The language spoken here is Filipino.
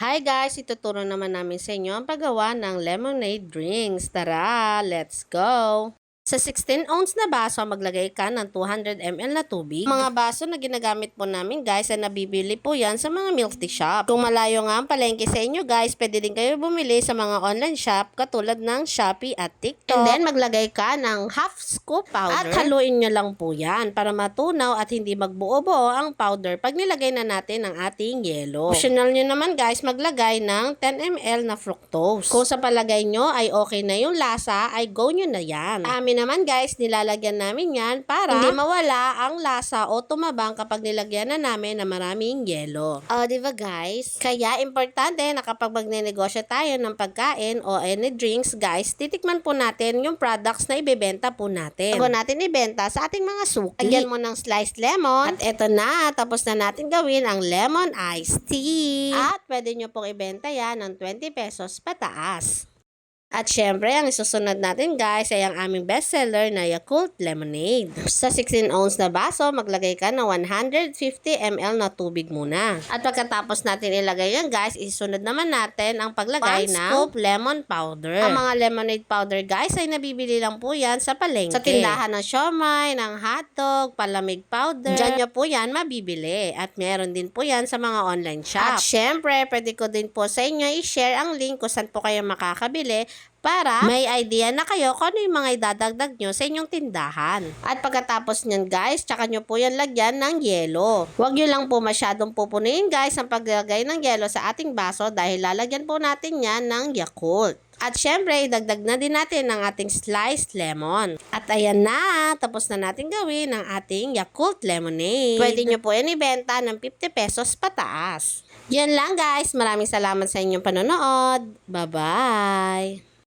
Hi guys, ituturo naman namin sa inyo ang paggawa ng lemonade drinks. Tara, let's go! Sa 16 ounce na baso, maglagay ka ng 200 ml na tubig. Mga baso na ginagamit po namin guys ay nabibili po yan sa mga milk tea shop. Kung malayo nga ang palengke sa inyo guys, pwede din kayo bumili sa mga online shop katulad ng Shopee at TikTok. And then maglagay ka ng half scoop powder. At haluin nyo lang po yan para matunaw at hindi magbuo-buo ang powder pag nilagay na natin ang ating yelo. Optional nyo naman guys maglagay ng 10 ml na fructose. Kung sa palagay nyo ay okay na yung lasa, ay go nyo na yan. Amin naman guys, nilalagyan namin yan para hindi mawala ang lasa o tumabang kapag nilagyan na namin na maraming yelo. Diba guys? Kaya importante na kapag magnenegosyo tayo ng pagkain o any drinks guys, titikman po natin yung products na ibebenta po natin. Bago natin ibenta sa ating mga suki. Lagyan mo ng sliced lemon. At eto na, tapos na natin gawin ang lemon iced tea. At pwede nyo pong ibenta yan ng 20 pesos pataas. At syempre, ang isusunod natin guys ay ang aming bestseller na Yakult Lemonade. Sa 16 ounce na baso, maglagay ka ng 150 ml na tubig muna. At pagkatapos natin ilagay yan guys, isusunod naman natin ang paglagay ng 1 scoop lemon powder. Ang mga lemonade powder guys ay nabibili lang po yan sa palengke. Sa tindahan ng siomai, ng hotdog, palamig powder. Diyan nyo po yan mabibili. At meron din po yan sa mga online shop. At syempre, pwede ko din po sa inyo i-share ang link kung saan po kayo makakabili para may idea na kayo kung ano yung mga idadagdag nyo sa inyong tindahan. At pagkatapos nyan guys, tsaka nyo po yan lagyan ng yelo. Huwag nyo lang po masyadong pupunin guys ang paglagay ng yelo sa ating baso dahil lalagyan po natin yan ng Yakult. At syempre, idagdag na din natin ang ating sliced lemon. At ayan na, tapos na natin gawin ang ating Yakult Lemonade. Pwede nyo po yan ibenta ng 50 pesos pataas. Yan lang guys, maraming salamat sa inyong panonood. Bye-bye!